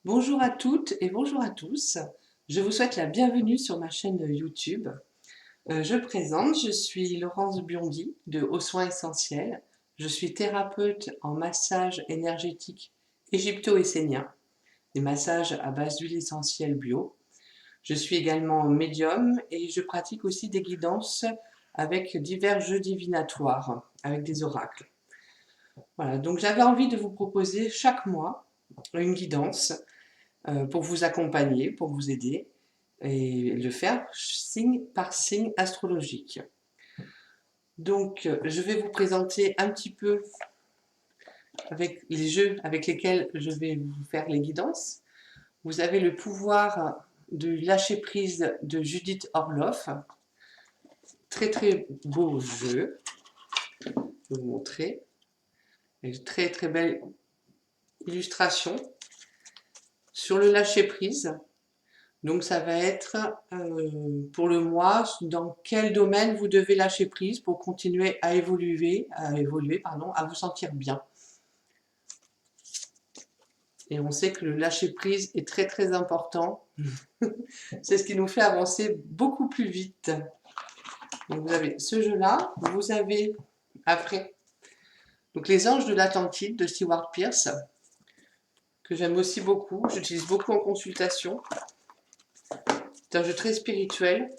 Bonjour à toutes et bonjour à tous. Je vous souhaite la bienvenue sur ma chaîne YouTube. Je suis Laurence Biondi de Aux Soins Essentiels. Je suis thérapeute en massage énergétique égypto-essénien, des massages à base d'huile essentielle bio. Je suis également médium et je pratique aussi des guidances avec divers jeux divinatoires, avec des oracles. Voilà, donc j'avais envie de vous proposer chaque mois une guidance pour vous accompagner, pour vous aider et le faire signe par signe astrologique. Donc, je vais vous présenter un petit peu avec les jeux avec lesquels je vais vous faire les guidances. Vous avez le pouvoir de lâcher prise de Judith Orloff. Très très beau jeu. Je vais vous montrer. Une très très belle illustration sur le lâcher prise. Donc ça va être pour le mois, dans quel domaine vous devez lâcher prise pour continuer à évoluer, à vous sentir bien. Et on sait que le lâcher prise est très très important. C'est ce qui nous fait avancer beaucoup plus vite. Donc vous avez ce jeu-là, vous avez après donc les Anges de l'Atlantide de Stewart Pearce, que j'aime aussi beaucoup, j'utilise beaucoup en consultation. C'est un jeu très spirituel.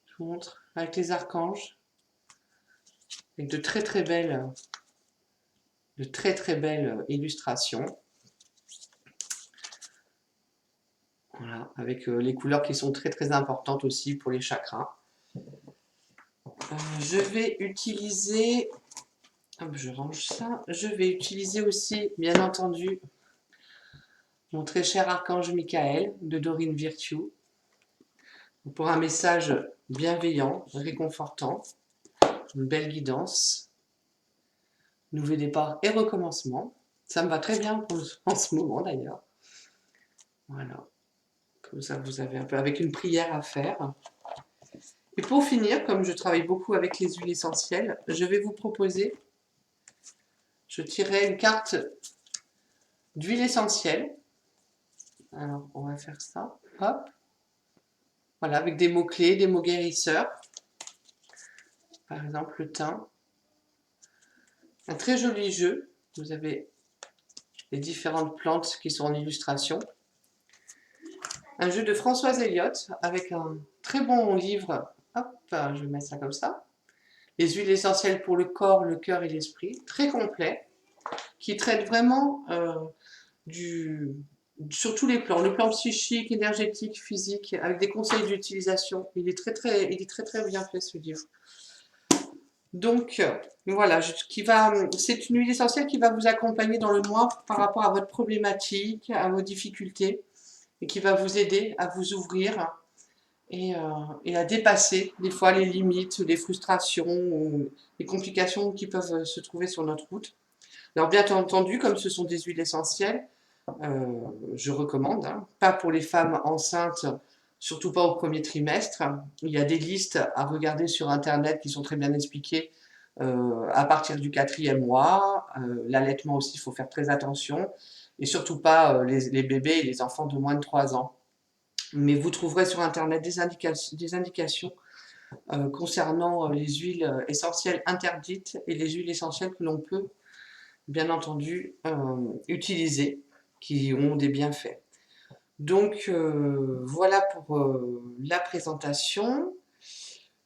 Je vous montre avec les archanges, avec de très très belles illustrations. Voilà, avec les couleurs qui sont très très importantes aussi pour les chakras. Je vais utiliser, hop, je range ça. Je vais utiliser aussi, bien entendu, mon très cher archange Michael de Dorine Virtue pour un message bienveillant, réconfortant, une belle guidance, nouveau départ et recommencement. Ça me va très bien en ce moment d'ailleurs. Voilà. Comme ça, vous avez un peu avec une prière à faire. Et pour finir, comme je travaille beaucoup avec les huiles essentielles, je vais vous proposer, je tirerai une carte d'huile essentielle. Alors, on va faire ça. Hop. Voilà, avec des mots-clés, des mots guérisseurs. Par exemple, le thym. Un très joli jeu. Vous avez les différentes plantes qui sont en illustration. Un jeu de Françoise Elliott avec un très bon livre. Hop, je vais mettre ça comme ça. Les huiles essentielles pour le corps, le cœur et l'esprit. Très complet. Qui traite vraiment sur tous les plans, le plan psychique, énergétique, physique, avec des conseils d'utilisation. Il est très très bien fait ce livre. Donc voilà, c'est une huile essentielle qui va vous accompagner dans le mois par rapport à votre problématique, à vos difficultés, et qui va vous aider à vous ouvrir et à dépasser des fois les limites, les frustrations, ou les complications qui peuvent se trouver sur notre route. Alors bien entendu, comme ce sont des huiles essentielles, je recommande, hein, pas pour les femmes enceintes, surtout pas au premier trimestre. Il y a des listes à regarder sur Internet qui sont très bien expliquées à partir du 4e mois. L'allaitement aussi, il faut faire très attention. Et surtout pas les bébés et les enfants de moins de 3 ans. Mais vous trouverez sur Internet des indications concernant les huiles essentielles interdites et les huiles essentielles que l'on peut, bien entendu, utiliser, qui ont des bienfaits. Donc voilà pour la présentation.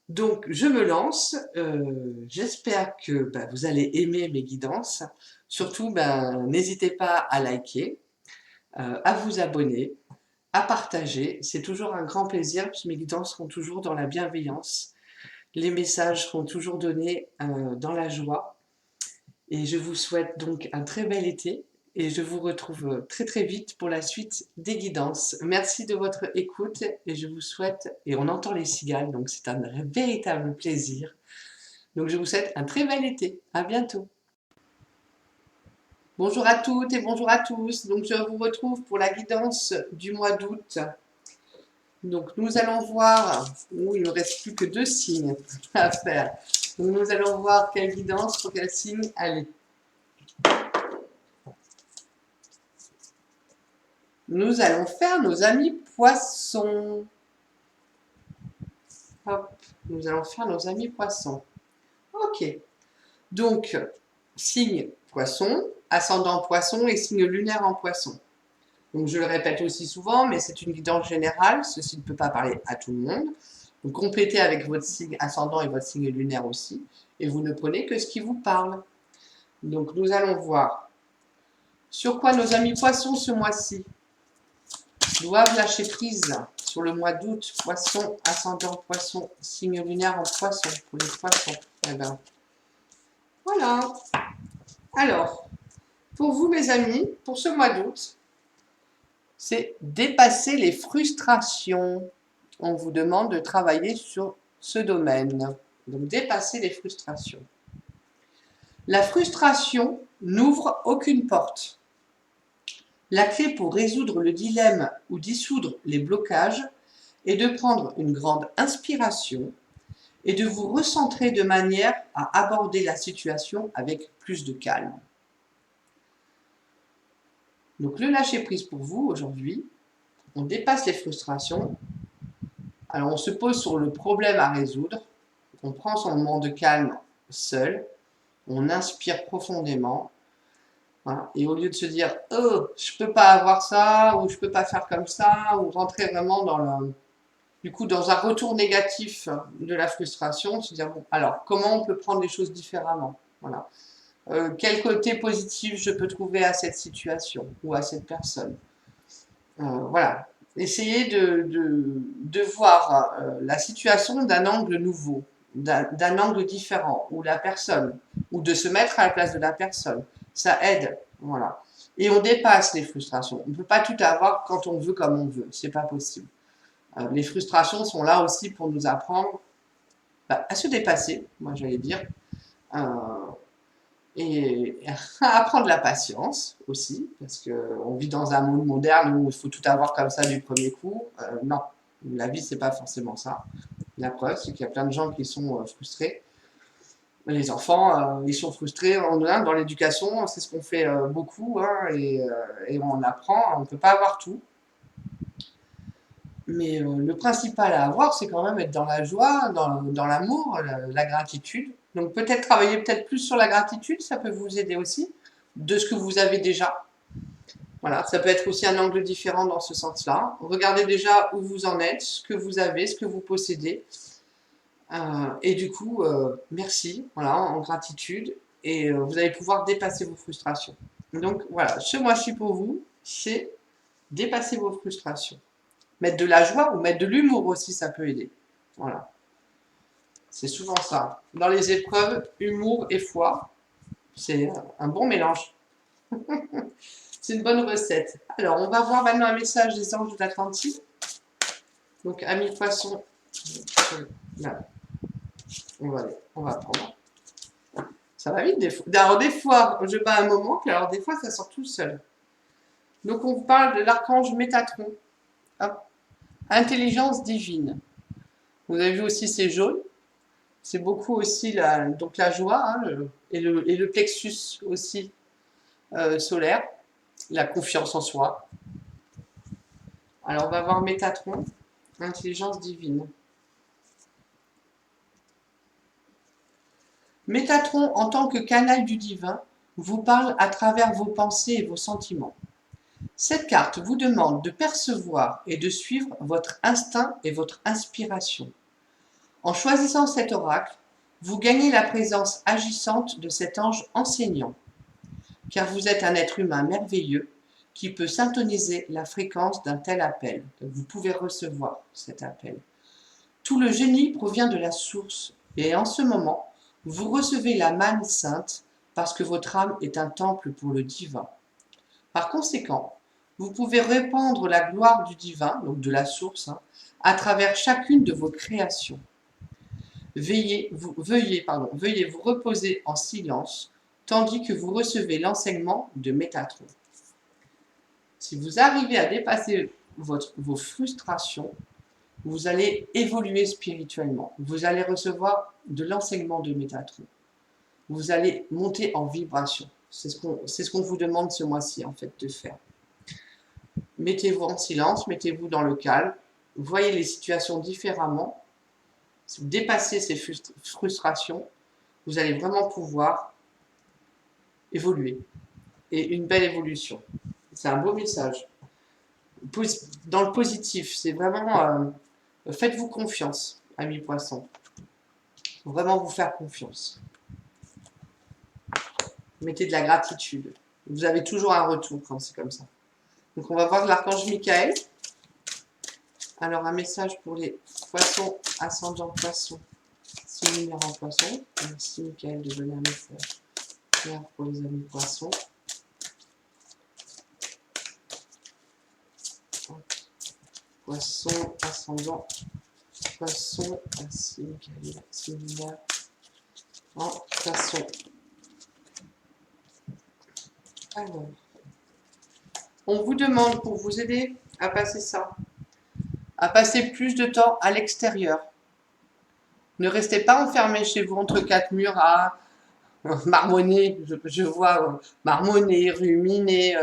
Donc je me lance, j'espère que vous allez aimer mes guidances. Surtout, n'hésitez pas à liker, à vous abonner, à partager. C'est toujours un grand plaisir, puisque mes guidances seront toujours dans la bienveillance. Les messages seront toujours donnés dans la joie. Et je vous souhaite donc un très bel été et je vous retrouve très très vite pour la suite des guidances. Merci de votre écoute et je vous souhaite, et on entend les cigales, donc c'est un véritable plaisir. Donc je vous souhaite un très bel été. À bientôt. Bonjour à toutes et bonjour à tous. Donc je vous retrouve pour la guidance du mois d'août. Donc nous allons voir, il ne me reste plus que 2 signes à faire. Donc nous allons voir quelle guidance pour quel signe aller. nous allons faire nos amis poissons. Hop, nous allons faire nos amis poissons. Ok, donc signe poisson, ascendant poisson et signe lunaire en poisson. Donc je le répète aussi souvent, mais c'est une guidance générale, ceci ne peut pas parler à tout le monde. Vous complétez avec votre signe ascendant et votre signe lunaire aussi, et vous ne prenez que ce qui vous parle. Donc nous allons voir sur quoi nos amis poissons ce mois-ci doivent lâcher prise sur le mois d'août. Poisson, ascendant poisson, signe lunaire en poisson, pour les poissons. Eh ben, voilà. Alors, pour vous mes amis, pour ce mois d'août, c'est dépasser les frustrations. On vous demande de travailler sur ce domaine. Donc, dépasser les frustrations. La frustration n'ouvre aucune porte. La clé pour résoudre le dilemme ou dissoudre les blocages est de prendre une grande inspiration et de vous recentrer de manière à aborder la situation avec plus de calme. Donc le lâcher-prise pour vous aujourd'hui, on dépasse les frustrations. Alors on se pose sur le problème à résoudre, on prend son moment de calme seul, on inspire profondément. Voilà. Et au lieu de se dire « Oh, je peux pas avoir ça » ou « Je peux pas faire comme ça » ou rentrer vraiment dans un retour négatif de la frustration, se dire « Bon, alors, comment on peut prendre les choses différemment ?» Voilà. Quel côté positif je peux trouver à cette situation ou à cette personne. Voilà. Essayez de voir la situation d'un angle nouveau, d'un angle différent, ou la personne, ou de se mettre à la place de la personne. Ça aide, voilà. Et on dépasse les frustrations. On ne peut pas tout avoir quand on veut comme on veut. C'est pas possible. Les frustrations sont là aussi pour nous apprendre à se dépasser, moi j'allais dire, et à apprendre la patience aussi, parce qu'on vit dans un monde moderne où il faut tout avoir comme ça du premier coup. Non, la vie c'est pas forcément ça. La preuve, c'est qu'il y a plein de gens qui sont frustrés. Les enfants, ils sont frustrés dans l'éducation, c'est ce qu'on fait beaucoup, hein, et on apprend, on ne peut pas avoir tout. Mais le principal à avoir, c'est quand même être dans la joie, dans l'amour, la gratitude. Donc peut-être travailler peut-être plus sur la gratitude, ça peut vous aider aussi, de ce que vous avez déjà. Voilà, ça peut être aussi un angle différent dans ce sens-là. Regardez déjà où vous en êtes, ce que vous avez, ce que vous possédez. Et du coup, merci, voilà, en gratitude. Et vous allez pouvoir dépasser vos frustrations. Donc voilà, ce mois-ci pour vous, c'est dépasser vos frustrations. Mettre de la joie ou mettre de l'humour aussi, ça peut aider. Voilà. C'est souvent ça. Dans les épreuves, humour et foi, c'est un bon mélange. C'est une bonne recette. Alors, on va voir maintenant un message des anges de l'Atlantide. Donc, amis poissons, là, on va prendre. Ça va vite des fois. Alors, des fois, je bats un moment, puis alors des fois, ça sort tout seul. Donc, on parle de l'archange Métatron. Hop. Intelligence divine. Vous avez vu aussi, c'est jaune. C'est beaucoup aussi la joie, hein, et le plexus aussi solaire, la confiance en soi. Alors, on va voir Métatron, intelligence divine. Métatron, en tant que canal du divin, vous parle à travers vos pensées et vos sentiments. Cette carte vous demande de percevoir et de suivre votre instinct et votre inspiration. En choisissant cet oracle, vous gagnez la présence agissante de cet ange enseignant, car vous êtes un être humain merveilleux qui peut syntoniser la fréquence d'un tel appel. Donc vous pouvez recevoir cet appel. Tout le génie provient de la source, et en ce moment, vous recevez la manne sainte parce que votre âme est un temple pour le divin. Par conséquent, vous pouvez répandre la gloire du divin, donc de la source, à travers chacune de vos créations. Veuillez vous reposer en silence, tandis que vous recevez l'enseignement de Métatron. Si vous arrivez à dépasser vos frustrations, vous allez évoluer spirituellement. Vous allez recevoir de l'enseignement de Métatron. Vous allez monter en vibration. C'est ce qu'on vous demande ce mois-ci, en fait, de faire. Mettez-vous en silence, mettez-vous dans le calme, voyez les situations différemment, dépassez ces frustrations, vous allez vraiment pouvoir évoluer. Et une belle évolution. C'est un beau message. Dans le positif, c'est vraiment... faites-vous confiance, amis poissons. Faut vraiment vous faire confiance. Mettez de la gratitude. Vous avez toujours un retour quand c'est comme ça. Donc on va voir l'archange Michael. Alors un message pour les poissons, ascendant poissons, signe en poisson. Merci Michael de donner un message clair pour les amis poissons. Poisson, ascendant, poisson, ainsi Michael, signe en poisson. Alors, on vous demande pour vous aider à passer ça, à passer plus de temps à l'extérieur. Ne restez pas enfermé chez vous entre quatre murs à marmonner, je vois marmonner, ruminer,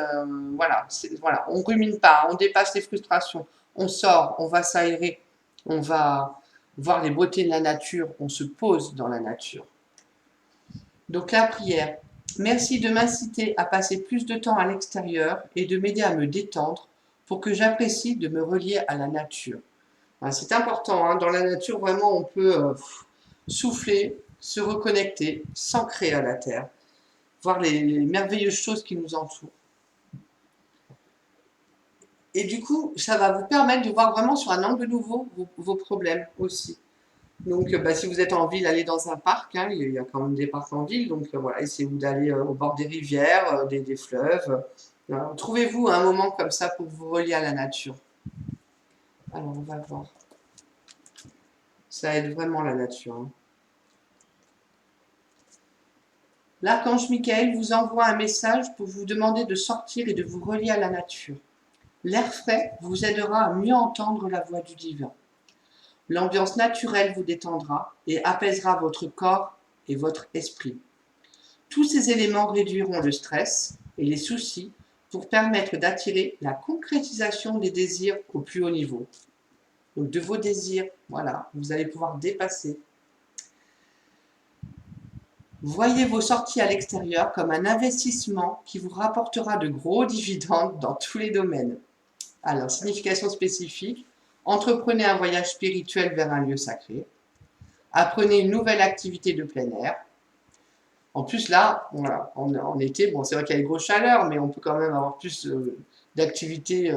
voilà, voilà, on rumine pas, on dépasse les frustrations, on sort, on va s'aérer, on va voir les beautés de la nature, on se pose dans la nature. Donc la prière. Merci de m'inciter à passer plus de temps à l'extérieur et de m'aider à me détendre pour que j'apprécie de me relier à la nature. C'est important, hein, dans la nature, vraiment, on peut souffler, se reconnecter, s'ancrer à la terre, voir les merveilleuses choses qui nous entourent. Et du coup, ça va vous permettre de voir vraiment sur un angle nouveau vos problèmes aussi. Donc, si vous êtes en ville, allez dans un parc, hein, il y a quand même des parcs en ville, donc voilà, essayez-vous d'aller au bord des rivières, des fleuves. Trouvez-vous un moment comme ça pour vous relier à la nature. Alors, on va voir. Ça aide vraiment la nature. Hein. L'archange Michael vous envoie un message pour vous demander de sortir et de vous relier à la nature. L'air frais vous aidera à mieux entendre la voix du divin. L'ambiance naturelle vous détendra et apaisera votre corps et votre esprit. Tous ces éléments réduiront le stress et les soucis pour permettre d'attirer la concrétisation des désirs au plus haut niveau. Donc de vos désirs, voilà, vous allez pouvoir dépasser. Voyez vos sorties à l'extérieur comme un investissement qui vous rapportera de gros dividendes dans tous les domaines. Alors, signification spécifique, entreprenez un voyage spirituel vers un lieu sacré, apprenez une nouvelle activité de plein air. En plus, là, voilà, en été, bon, c'est vrai qu'il y a une grosse chaleur, mais on peut quand même avoir plus d'activités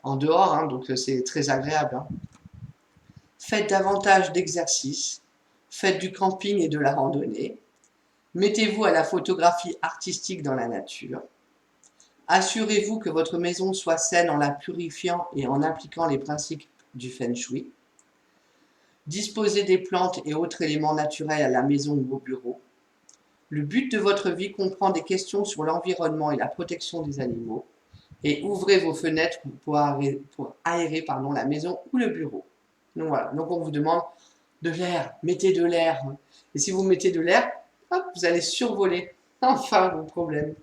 en dehors, hein, donc c'est très agréable. Hein. Faites davantage d'exercices, faites du camping et de la randonnée, mettez-vous à la photographie artistique dans la nature, assurez-vous que votre maison soit saine en la purifiant et en appliquant les principes du Feng Shui, disposez des plantes et autres éléments naturels à la maison ou au bureau. Le but de votre vie comprend des questions sur l'environnement et la protection des animaux, et ouvrez vos fenêtres pour aérer la maison ou le bureau. Donc voilà, donc on vous demande de l'air, mettez de l'air. Et si vous mettez de l'air, hop, vous allez survoler enfin vos problèmes.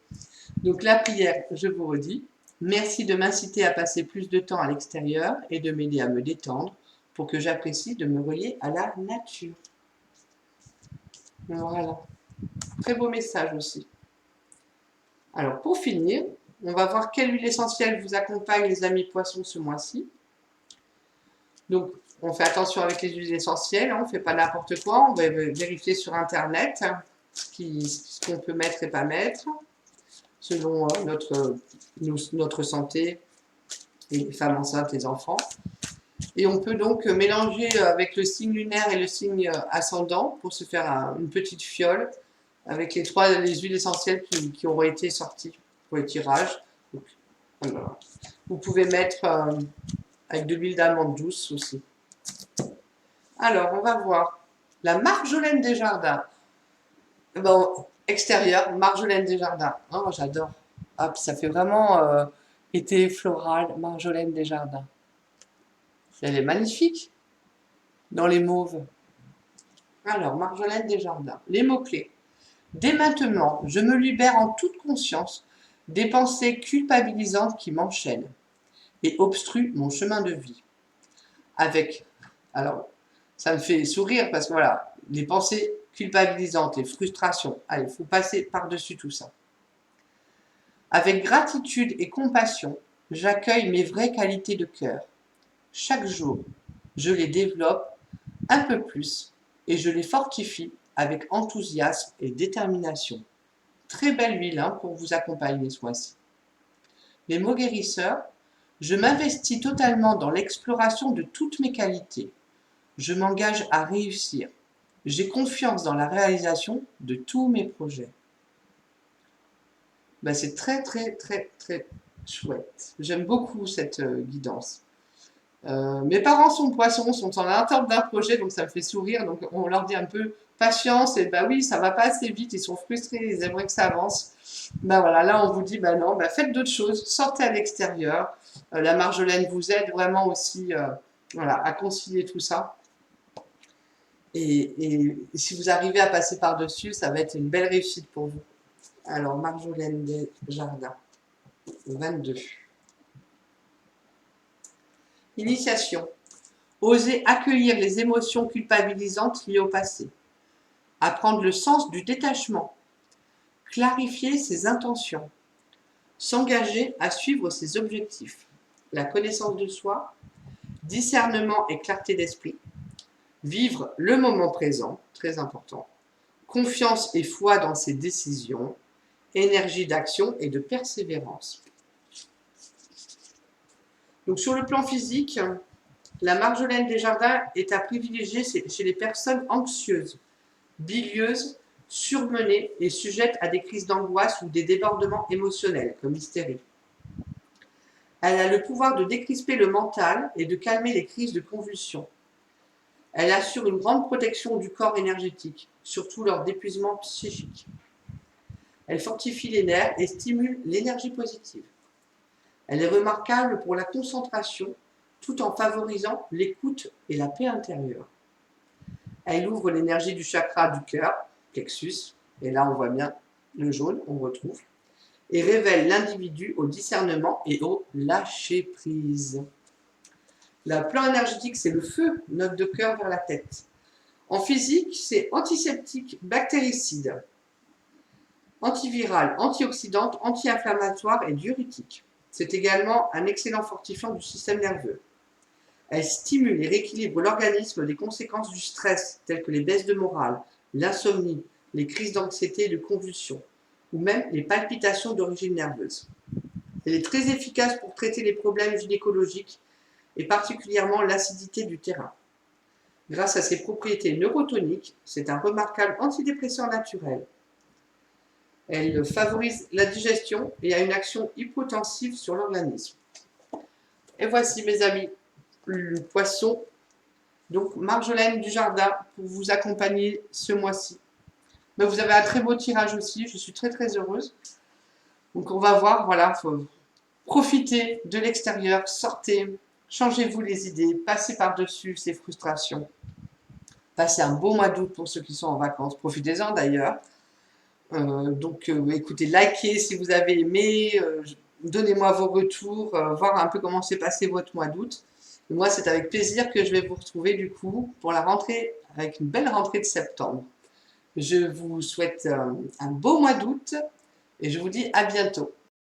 Donc la prière, je vous redis, merci de m'inciter à passer plus de temps à l'extérieur et de m'aider à me détendre pour que j'apprécie de me relier à la nature. Voilà. Très beau message aussi. Alors pour finir, on va voir quelle huile essentielle vous accompagne les amis poissons ce mois-ci. Donc on fait attention avec les huiles essentielles, hein, on ne fait pas n'importe quoi, on va vérifier sur internet ce qu'on peut mettre et pas mettre, selon notre santé, et les femmes enceintes, les enfants. Et on peut donc mélanger avec le signe lunaire et le signe ascendant pour se faire une petite fiole avec les huiles essentielles qui auront été sorties pour les tirages. Donc, voilà. Vous pouvez mettre avec de l'huile d'amande douce aussi. Alors, on va voir la Marjolaine des Jardins. Bon, extérieur, Marjolaine des Jardins. Oh, j'adore. Ah, ça fait vraiment été floral, Marjolaine des Jardins. Elle est magnifique dans les mauves. Alors, Marjolaine des Jardins. Les mots-clés. Dès maintenant, je me libère en toute conscience des pensées culpabilisantes qui m'enchaînent. et obstrue mon chemin de vie. Avec, alors, ça me fait sourire parce que voilà, les pensées culpabilisantes, les frustrations, allez, il faut passer par-dessus tout ça. Avec gratitude et compassion, j'accueille mes vraies qualités de cœur. Chaque jour, je les développe un peu plus et je les fortifie avec enthousiasme et détermination. Très belle huile hein, pour vous accompagner ce mois-ci. Les mots guérisseurs, je m'investis totalement dans l'exploration de toutes mes qualités. Je m'engage à réussir. J'ai confiance dans la réalisation de tous mes projets. Ben, c'est très chouette. J'aime beaucoup cette guidance. Mes parents sont poissons, sont en attente d'un projet, donc ça me fait sourire. Donc on leur dit un peu patience, et bah oui, ça va pas assez vite, ils sont frustrés, ils aimeraient que ça avance. Ben voilà, là on vous dit, ben non, ben faites d'autres choses, sortez à l'extérieur. La Marjolaine vous aide vraiment aussi voilà, à concilier tout ça. Et si vous arrivez à passer par-dessus, ça va être une belle réussite pour vous. Alors, Marjolaine Desjardins, 22. Initiation. Oser accueillir les émotions culpabilisantes liées au passé. Apprendre le sens du détachement. Clarifier ses intentions. S'engager à suivre ses objectifs. La connaissance de soi. Discernement et clarté d'esprit. Vivre le moment présent, très important. Confiance et foi dans ses décisions. Énergie d'action et de persévérance. Donc sur le plan physique, la Marjolaine Desjardins est à privilégier chez les personnes anxieuses, bilieuses, surmenées et sujettes à des crises d'angoisse ou des débordements émotionnels, comme l'hystérie. Elle a le pouvoir de décrisper le mental et de calmer les crises de convulsions. Elle assure une grande protection du corps énergétique, surtout lors d'épuisement psychique. Elle fortifie les nerfs et stimule l'énergie positive. Elle est remarquable pour la concentration, tout en favorisant l'écoute et la paix intérieure. Elle ouvre l'énergie du chakra du cœur, plexus, et là on voit bien le jaune, on retrouve, et révèle l'individu au discernement et au lâcher-prise. Le plan énergétique, c'est le feu, note de cœur vers la tête. En physique, c'est antiseptique, bactéricide, antiviral, antioxydante, anti-inflammatoire et diurétique. C'est également un excellent fortifiant du système nerveux. Elle stimule et rééquilibre l'organisme des conséquences du stress, telles que les baisses de morale, l'insomnie, les crises d'anxiété et de convulsions, ou même les palpitations d'origine nerveuse. Elle est très efficace pour traiter les problèmes gynécologiques et particulièrement l'acidité du terrain. Grâce à ses propriétés neurotoniques, c'est un remarquable antidépresseur naturel. Elle favorise la digestion et a une action hypotensive sur l'organisme. Et voici mes amis, le poisson. Donc Marjolaine Desjardins pour vous accompagner ce mois-ci. Mais vous avez un très beau tirage aussi, je suis très heureuse. Donc on va voir, voilà, faut profiter de l'extérieur, sortez, changez-vous les idées, passez par-dessus ces frustrations. Passez un beau mois d'août pour ceux qui sont en vacances, profitez-en d'ailleurs. Écoutez, likez si vous avez aimé, donnez-moi vos retours, voir un peu comment s'est passé votre mois d'août. Moi, c'est avec plaisir que je vais vous retrouver du coup pour la rentrée, avec une belle rentrée de septembre. Je vous souhaite un beau mois d'août et je vous dis à bientôt.